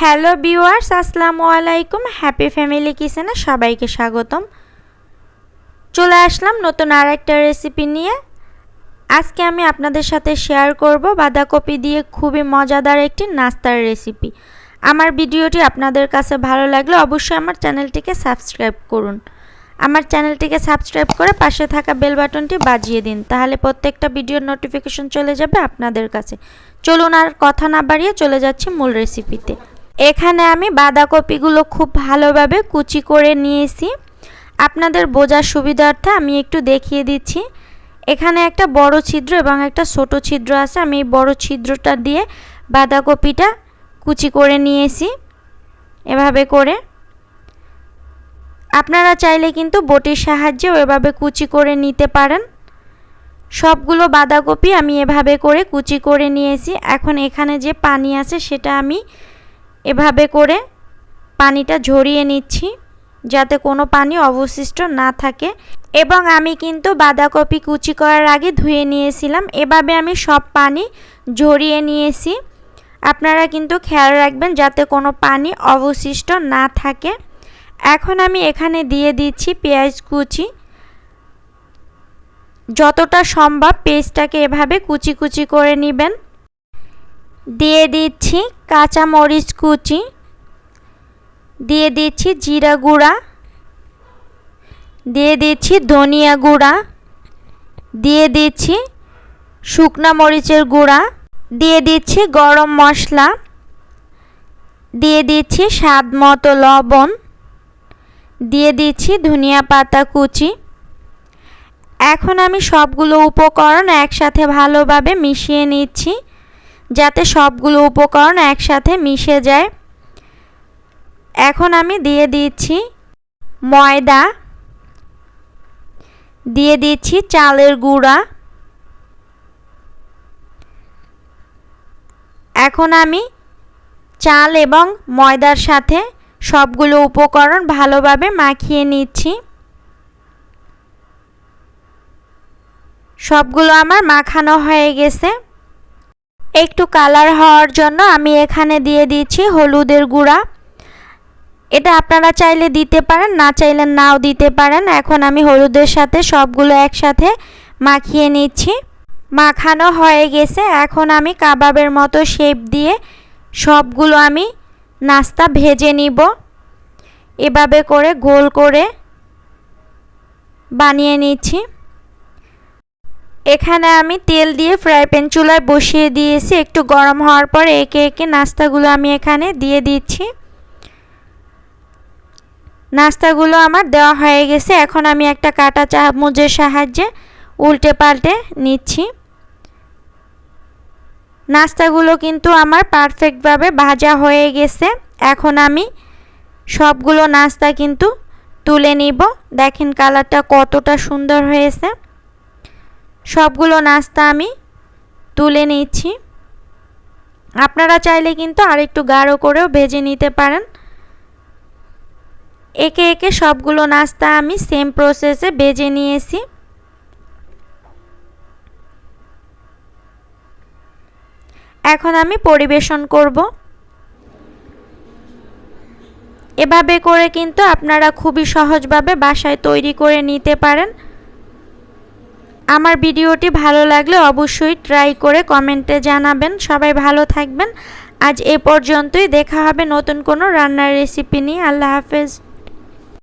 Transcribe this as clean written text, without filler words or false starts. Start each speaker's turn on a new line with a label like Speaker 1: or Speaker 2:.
Speaker 1: Hello viewers, আসসালামু আলাইকুম। Happy family কিচেনে সবাইকে স্বাগতম। চলে আসলাম নতুন আরেকটা রেসিপি নিয়ে। আজকে আমি আপনাদের সাথে শেয়ার করব বাঁধাকপি দিয়ে খুবই মজাদার একটি নাস্তার রেসিপি। আমার ভিডিওটি আপনাদের কাছে ভালো লাগলে অবশ্যই আমার চ্যানেলটিকে সাবস্ক্রাইব করুন। আমার চ্যানেলটিকে সাবস্ক্রাইব করে পাশে থাকা বেল বাটনটি বাজিয়ে দিন, তাহলে প্রত্যেকটা ভিডিওর নোটিফিকেশন চলে যাবে আপনাদের কাছে। চলুন আর কথা না বাড়িয়ে চলে যাচ্ছি মূল রেসিপিতে। এখানে আমি বাঁধাকপিগুলো খুব ভালোভাবে কুচি করে নিয়েছি। আপনাদের বোঝার সুবিধার্থে আমি একটু দেখিয়ে দিচ্ছি। এখানে একটা বড় ছিদ্র এবং একটা ছোট ছিদ্র আছে। আমি এই বড় ছিদ্রটা দিয়ে বাঁধাকপিটা কুচি করে নিয়েছি এভাবে করে। আপনারা চাইলে কিন্তু বটির সাহায্যেও এভাবে কুচি করে নিতে পারেন। সবগুলো বাঁধাকপি আমি এভাবে করে কুচি করে নিয়েছি। এখন এখানে যে পানি আছে সেটা আমি এভাবে করে পানিটা ঝরিয়ে নিচ্ছি, যাতে কোনো পানি অবশিষ্ট না থাকে। এবং আমি কিন্তু বাঁধাকপি কুচি করার আগে ধুয়ে নিয়েছিলাম। এভাবে আমি সব পানি ঝরিয়ে নিয়েছি। আপনারা কিন্তু খেয়াল রাখবেন যাতে কোনো পানি অবশিষ্ট না থাকে। এখন আমি এখানে দিয়ে দিচ্ছি পেঁয়াজ কুচি। যতটা সম্ভব পেঁয়াজটাকে এভাবে কুচি কুচি করে নেবেন। দিয়ে দিচ্ছি কাঁচা মরিচ কুচি, দিয়ে দিচ্ছি জিরা গুঁড়া, দিয়ে দিচ্ছি ধনিয়া গুঁড়া, দিয়ে দিচ্ছি শুকনা মরিচের গুঁড়া, দিয়ে দিচ্ছি গরম মশলা, দিয়ে দিচ্ছি স্বাদ মতো লবণ, দিয়ে দিচ্ছি ধনিয়া পাতা কুচি। এখন আমি সবগুলো উপকরণ একসাথে ভালোভাবে মিশিয়ে নিচ্ছি, যাতে সবগুলো উপকরণ একসাথে মিশে যায়। এখন আমি দিয়ে দিচ্ছি ময়দা, দিয়ে দিচ্ছি চালের গুঁড়া। এখন আমি চাল এবং ময়দার সাথে সবগুলো উপকরণ ভালোভাবে মাখিয়ে নিচ্ছি। সবগুলো আমার মাখানো হয়ে গেছে। একটু কালার হওয়ার জন্য আমি এখানে দিয়ে দিচ্ছি হলুদের গুঁড়া। এটা আপনারা চাইলে দিতে পারেন, না চাইলে নাও দিতে পারেন। এখন আমি হলুদের সাথে সবগুলো একসাথে মাখিয়ে নিচ্ছি। মাখানো হয়ে গেছে। এখন আমি কাবাবের মতো শেপ দিয়ে সবগুলো আমি নাস্তা ভেজে নিব। এভাবে করে গোল করে বানিয়ে নিচ্ছি। এখানে আমি তেল দিয়ে ফ্রাই প্যান চুলায় বসিয়ে দিয়েছি। একটু গরম হওয়ার পর একে একে নাস্তাগুলো আমি এখানে দিয়ে দিচ্ছি। নাস্তাগুলো আমার দেওয়া হয়ে গেছে। এখন আমি একটা কাঁটা চামচের সাহায্যে উল্টে পাল্টে নিচ্ছি। নাস্তাগুলো কিন্তু আমার পারফেক্টভাবে ভাজা হয়ে গেছে। এখন আমি সবগুলো নাস্তা কিন্তু তুলে নিব। দেখেন কালারটা কতটা সুন্দর হয়েছে। সবগুলো নাস্তা আমি তুলে নিচ্ছি। আপনারা চাইলে কিন্তু আরেকটু গাঢ় করেও ভেজে নিতে পারেন। একে একে সবগুলো নাস্তা আমি সেম প্রসেসে ভেজে নিয়েছি। এখন আমি পরিবেশন করব। এভাবে করে কিন্তু আপনারা খুবই সহজভাবে বাসায় তৈরি করে নিতে পারেন। আমার ভিডিওটি ভালো লাগলে অবশ্যই ট্রাই করে কমেন্টে জানাবেন। সবাই ভালো থাকবেন। আজ এ পর্যন্তই। দেখা হবে নতুন কোনো রান্নার রেসিপি নিয়ে। আল্লাহ হাফেজ।